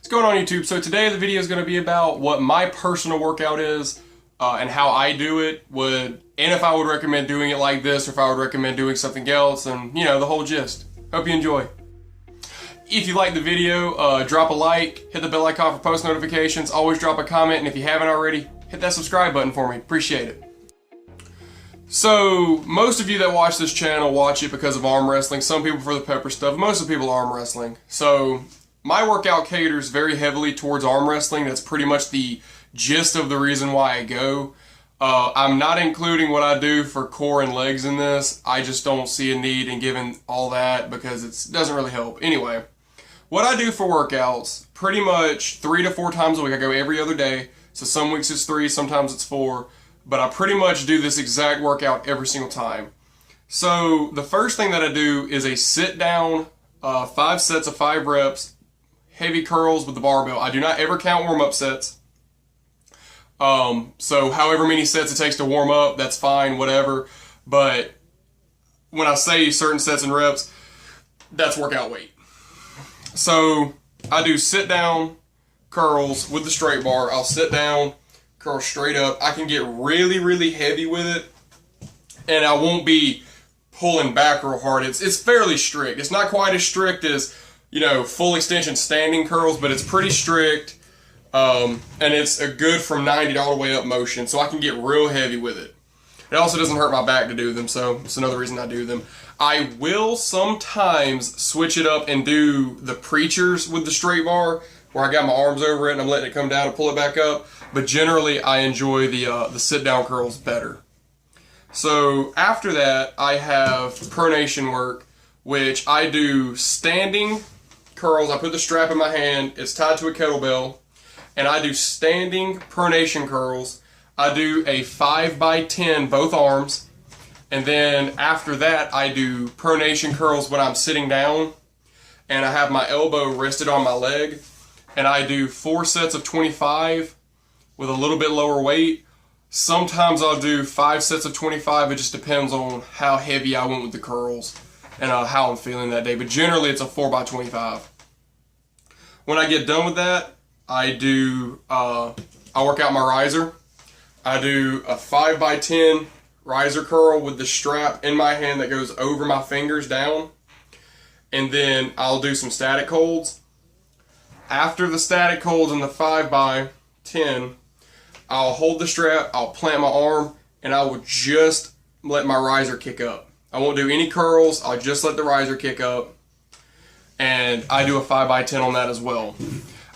What's going on YouTube? So today the video is going to be about what my personal workout is and how I do it, and if I would recommend doing it like this or if I would recommend doing something else, and you know, the whole gist. Hope you enjoy. If you like the video, drop a like, hit the bell icon for post notifications, always drop a comment, and if you haven't already, hit that subscribe button for me. Appreciate it. So, most of you that watch this channel watch it because of arm wrestling, some people for the pepper stuff, most of the people arm wrestling. So, my workout caters very heavily towards arm wrestling. That's pretty much the gist of the reason why I go. I'm not including what I do for core and legs in this. I just don't see a need in giving all that because it doesn't really help. Anyway, what I do for workouts, pretty much 3 to 4 times a week. I go every other day. So some weeks it's 3, sometimes it's 4. But I pretty much do this exact workout every single time. So the first thing that I do is a sit down, 5 sets of 5 reps, heavy curls with the barbell. I do not ever count warm-up sets. So however many sets it takes to warm up, that's fine, whatever. But when I say certain sets and reps, that's workout weight. So I do sit down curls with the straight bar. I'll sit down, curl straight up. I can get really, really heavy with it, and I won't be pulling back real hard. It's fairly strict. It's not quite as strict as, you know, full extension standing curls, but it's pretty strict. And it's a good from 90 all the way up motion, so I can get real heavy with it. It also doesn't hurt my back to do them, so it's another reason I do them. I will sometimes switch it up and do the preachers with the straight bar, where I got my arms over it and I'm letting it come down and pull it back up. But generally, I enjoy the sit-down curls better. So after that, I have pronation work, which I do standing curls. I put the strap in my hand. It's tied to a kettlebell. And I do standing pronation curls. I do a 5x10 both arms. And then after that, I do pronation curls when I'm sitting down. And I have my elbow rested on my leg. And I do 4 sets of 25 with a little bit lower weight. Sometimes I'll do 5 sets of 25. It just depends on how heavy I went with the curls and how I'm feeling that day. But generally, it's a 4x25. When I get done with that, I work out my riser. I do a 5x10 riser curl with the strap in my hand that goes over my fingers down. And then I'll do some static holds. After the static holds and the 5x10, I'll hold the strap, I'll plant my arm, and I will just let my riser kick up. I won't do any curls, I'll just let the riser kick up. And I do a 5x10 on that as well.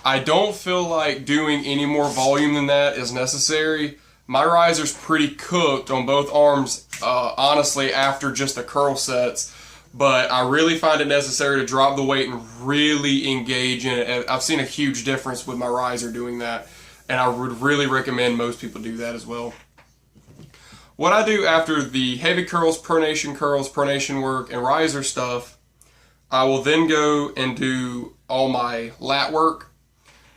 I don't feel like doing any more volume than that is necessary. My riser's pretty cooked on both arms, honestly, after just the curl sets. But I really find it necessary to drop the weight and really engage in it. I've seen a huge difference with my riser doing that. And I would really recommend most people do that as well. What I do after the heavy curls, pronation work, and riser stuff, I will then go and do all my lat work.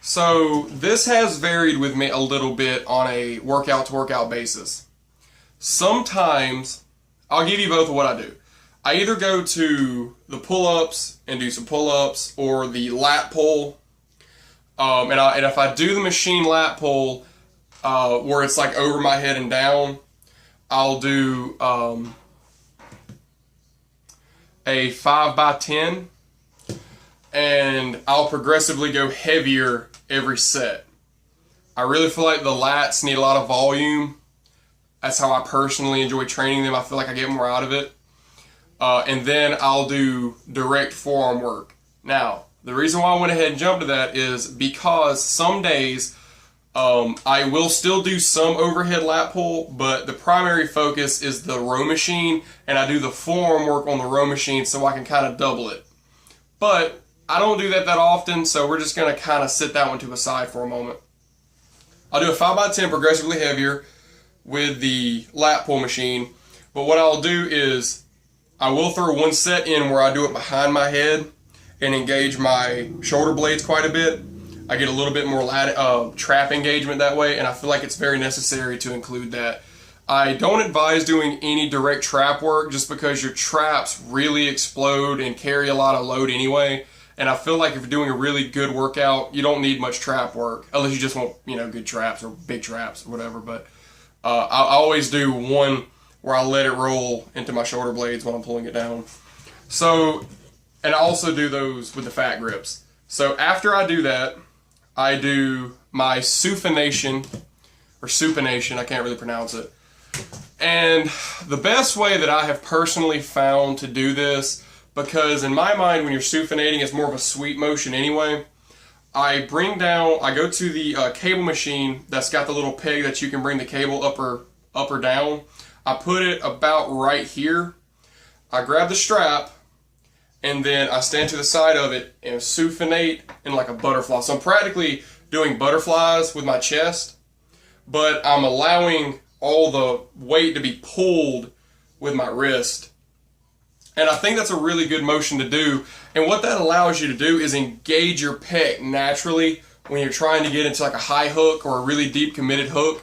So this has varied with me a little bit on a workout to workout basis. Sometimes, I'll give you both of what I do. I either go to the pull-ups and do some pull-ups, or the lat pull. And if I do the machine lat pull, where it's like over my head and down, I'll do a 5x10, and I'll progressively go heavier every set. I really feel like the lats need a lot of volume. That's how I personally enjoy training them. I feel like I get more out of it. And then I'll do direct forearm work. Now, the reason why I went ahead and jumped to that is because some days I will still do some overhead lat pull, but the primary focus is the row machine, and I do the forearm work on the row machine so I can kind of double it. But I don't do that often, so we're just going to kind of sit that one to a side for a moment. I'll do a 5x10 progressively heavier with the lat pull machine, but what I'll do is I will throw one set in where I do it behind my head and engage my shoulder blades quite a bit. I get a little bit more trap engagement that way, and I feel like it's very necessary to include that. I don't advise doing any direct trap work just because your traps really explode and carry a lot of load anyway, And I feel like if you're doing a really good workout, you don't need much trap work, unless you just want, good traps or big traps or whatever. But I always do one where I let it roll into my shoulder blades when I'm pulling it down. So, and I also do those with the fat grips. So after I do that, I do my supination, I can't really pronounce it. And the best way that I have personally found to do this, because in my mind when you're supinating it's more of a sweep motion anyway, I go to the cable machine that's got the little peg that you can bring the cable up or down. I put it about right here. I grab the strap, and then I stand to the side of it and supinate in like a butterfly. So I'm practically doing butterflies with my chest, but I'm allowing all the weight to be pulled with my wrist. And I think that's a really good motion to do. And what that allows you to do is engage your pec naturally when you're trying to get into like a high hook or a really deep committed hook.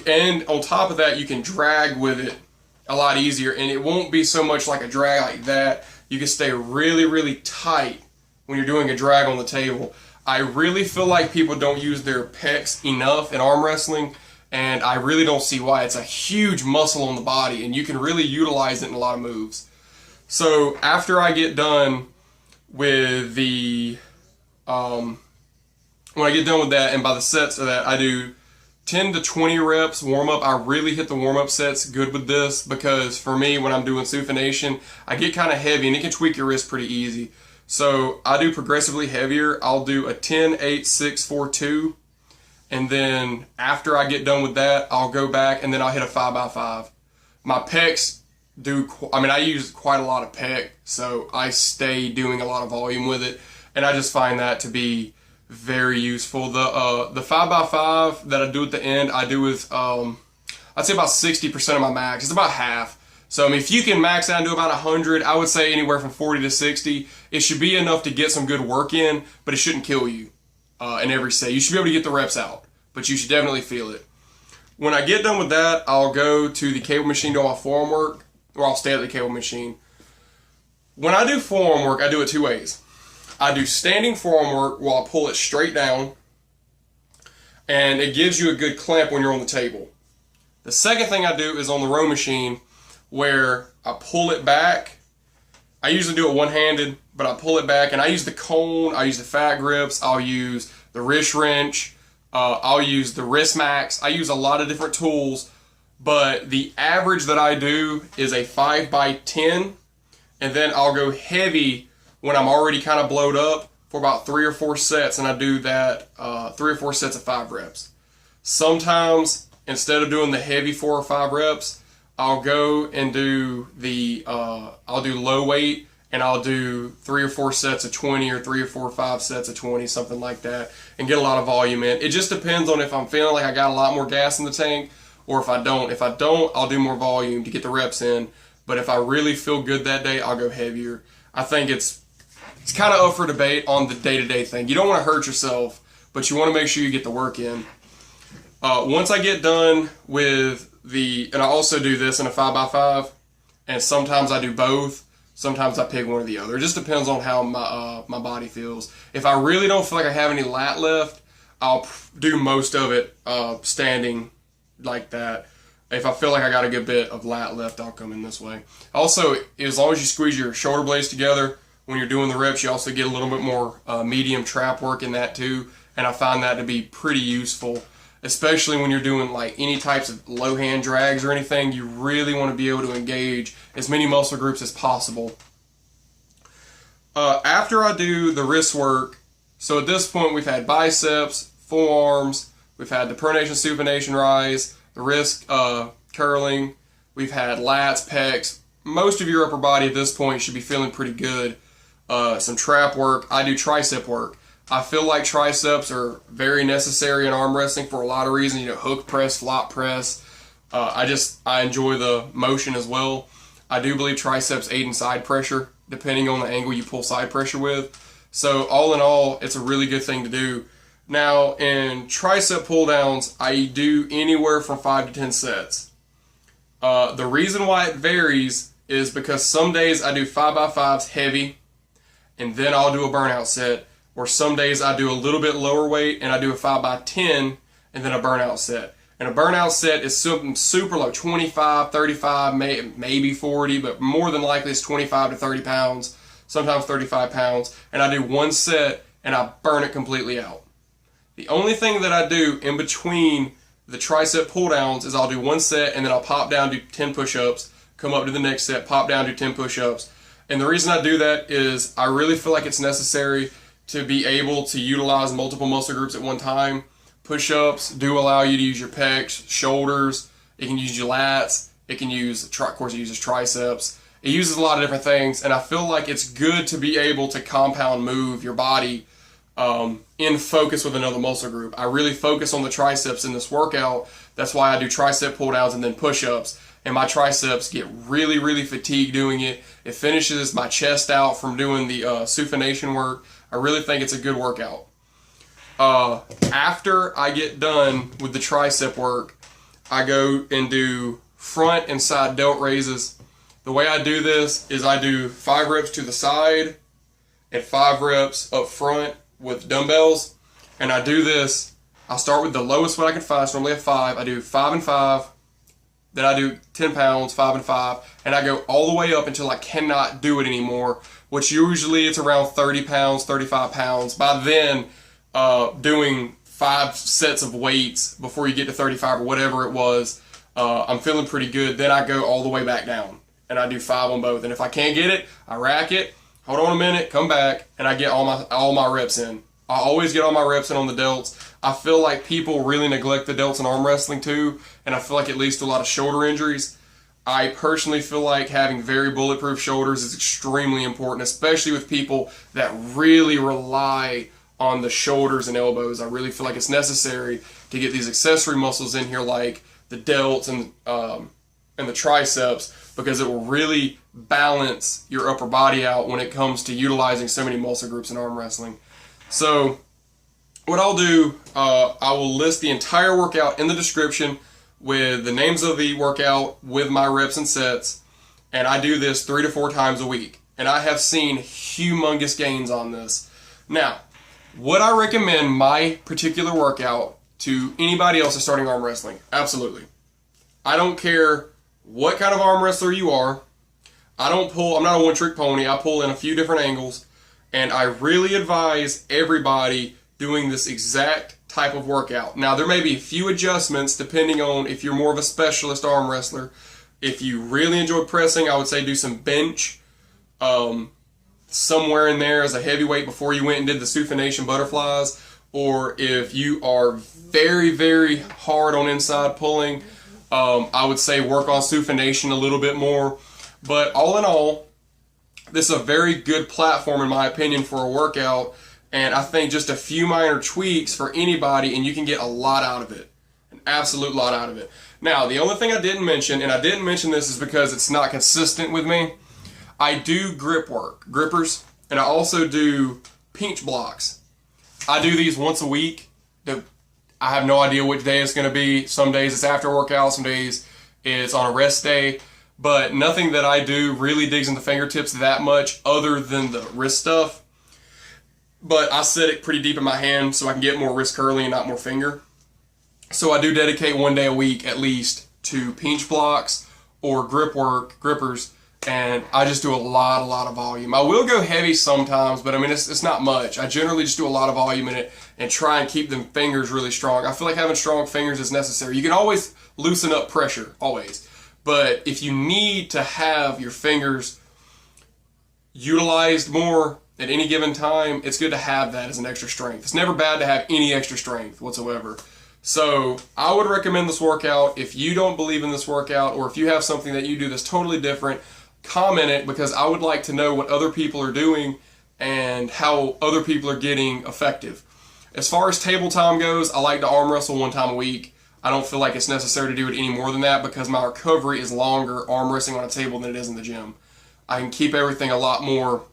And on top of that, you can drag with it a lot easier, and it won't be so much like a drag like that. You can stay really, really tight when you're doing a drag on the table. I really feel like people don't use their pecs enough in arm wrestling, and I really don't see why. It's a huge muscle on the body, and you can really utilize it in a lot of moves. So after I get done with the, when I get done with that, and by the sets of that, I do 10 to 20 reps warm up. I really hit the warm up sets good with this, because for me, when I'm doing supination, I get kind of heavy and it can tweak your wrist pretty easy. So I do progressively heavier. I'll do a 10, 8, 6, 4, 2. And then after I get done with that, I'll go back and then I'll hit a 5x5. My pecs I use quite a lot of pec, so I stay doing a lot of volume with it. And I just find that to be very useful. The 5x5 that I do at the end, I do with I'd say about 60% of my max. It's about half. So if you can max out and do about 100, I would say anywhere from 40 to 60. It should be enough to get some good work in, but it shouldn't kill you in every set. You should be able to get the reps out, but you should definitely feel it. When I get done with that, I'll go to the cable machine, do all my forearm work, or I'll stay at the cable machine. When I do forearm work, I do it two ways. I do standing forearm work while I pull it straight down, and it gives you a good clamp when you're on the table. The second thing I do is on the row machine, where I pull it back. I usually do it one-handed, but I pull it back, and I use the cone, I use the fat grips, I'll use the wrist wrench, I'll use the wrist max. I use a lot of different tools, but the average that I do is a 5x10, and then I'll go heavy when I'm already kind of blowed up for about 3 or 4 sets, and I do that 3 or 4 sets of 5 reps. Sometimes, instead of doing the heavy 4 or 5 reps, I'll go and do the, I'll do low weight, and I'll do 3 or 4 sets of 20 or 3 or 4 or 5 sets of 20, something like that, and get a lot of volume in. It just depends on if I'm feeling like I got a lot more gas in the tank, or if I don't. If I don't, I'll do more volume to get the reps in, but if I really feel good that day, I'll go heavier. I think it's kind of up for debate on the day-to-day thing. You don't want to hurt yourself, but you want to make sure you get the work in. Once I get done with and I also do this in a 5x5, and sometimes I do both. Sometimes I pick one or the other. It just depends on how my body feels. If I really don't feel like I have any lat left, I'll do most of it standing like that. If I feel like I got a good bit of lat left, I'll come in this way. Also, as long as you squeeze your shoulder blades together when you're doing the reps, you also get a little bit more medium trap work in that too, and I find that to be pretty useful, especially when you're doing like any types of low hand drags or anything. You really want to be able to engage as many muscle groups as possible. After I do the wrist work, so at this point we've had biceps, forearms, we've had the pronation, supination, rise, the wrist curling, we've had lats, pecs. Most of your upper body at this point should be feeling pretty good. Some trap work. I do tricep work. I feel like triceps are very necessary in arm wrestling for a lot of reasons. Hook press, flop press. I enjoy the motion as well. I do believe triceps aid in side pressure, depending on the angle you pull side pressure with. So all in all, it's a really good thing to do. Now, in tricep pull downs, I do anywhere from 5 to 10 sets. The reason why it varies is because some days I do 5x5s heavy, and then I'll do a burnout set. Or some days I do a little bit lower weight and I do a 5x10 and then a burnout set. And a burnout set is something super low, 25, 35, maybe 40, but more than likely it's 25 to 30 pounds, sometimes 35 pounds. And I do one set and I burn it completely out. The only thing that I do in between the tricep pull downs is I'll do one set and then I'll pop down, do 10 push-ups, come up to the next set, pop down, do 10 push-ups. And the reason I do that is I really feel like it's necessary to be able to utilize multiple muscle groups at one time. Push-ups do allow you to use your pecs, shoulders, it can use your lats, it can use, of course it uses triceps. It uses a lot of different things, and I feel like it's good to be able to compound move your body in focus with another muscle group. I really focus on the triceps in this workout. That's why I do tricep pull downs and then push-ups. And my triceps get really, really fatigued doing it. It finishes my chest out from doing the supination work. I really think it's a good workout. After I get done with the tricep work, I go and do front and side delt raises. The way I do this is I do 5 reps to the side and 5 reps up front with dumbbells. And I do this, I start with the lowest one I can find, so normally a 5. I do 5 and 5. Then I do 10 pounds, 5 and 5, and I go all the way up until I cannot do it anymore, which usually it's around 30 pounds, 35 pounds. By then, doing 5 sets of weights before you get to 35 or whatever it was, I'm feeling pretty good. Then I go all the way back down, and I do 5 on both. And if I can't get it, I rack it, hold on a minute, come back, and I get all my reps in. I always get all my reps in on the delts. I feel like people really neglect the delts in arm wrestling too, and I feel like it leads to a lot of shoulder injuries. I personally feel like having very bulletproof shoulders is extremely important, especially with people that really rely on the shoulders and elbows. I really feel like it's necessary to get these accessory muscles in here like the delts and the triceps, because it will really balance your upper body out when it comes to utilizing so many muscle groups in arm wrestling. So what I'll do, I will list the entire workout in the description with the names of the workout with my reps and sets, and I do this 3 to 4 times a week, and I have seen humongous gains on this. Now, would I recommend my particular workout to anybody else that's starting arm wrestling? Absolutely. I don't care what kind of arm wrestler you are. I'm not a one-trick pony. I pull in a few different angles, and I really advise everybody doing this exact type of workout. Now, there may be a few adjustments depending on if you're more of a specialist arm wrestler. If you really enjoy pressing, I would say do some bench somewhere in there as a heavyweight before you went and did the supination butterflies. Or if you are very, very hard on inside pulling, I would say work on supination a little bit more. But all in all, this is a very good platform in my opinion for a workout. And I think just a few minor tweaks for anybody, and you can get a lot out of it. An absolute lot out of it. Now, the only thing I didn't mention, and I didn't mention this is because it's not consistent with me, I do grip work, grippers, and I also do pinch blocks. I do these once a week. I have no idea which day it's going to be. Some days it's after workout, some days it's on a rest day. But nothing that I do really digs in the fingertips that much other than the wrist stuff. But I set it pretty deep in my hand so I can get more wrist curling and not more finger. So I do dedicate one day a week at least to pinch blocks or grip work, grippers, and I just do a lot of volume. I will go heavy sometimes, but I mean it's not much. I generally just do a lot of volume in it and try and keep them fingers really strong. I feel like having strong fingers is necessary. You can always loosen up pressure, always. But if you need to have your fingers utilized more at any given time, it's good to have that as an extra strength. It's never bad to have any extra strength whatsoever. So I would recommend this workout. If you don't believe in this workout, or if you have something that you do that's totally different, comment it, because I would like to know what other people are doing and how other people are getting effective. As far as table time goes, I like to arm wrestle 1 time a week. I don't feel like it's necessary to do it any more than that because my recovery is longer arm wrestling on a table than it is in the gym. I can keep everything a lot more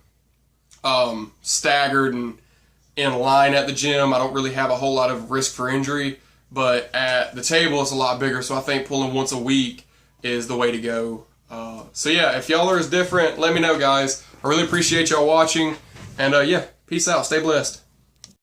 staggered and in line at the gym. I don't really have a whole lot of risk for injury, but at the table it's a lot bigger, so I think pulling once a week is the way to go. So yeah, if y'all are as different, let me know, guys. I really appreciate y'all watching, And yeah, peace out. Stay blessed.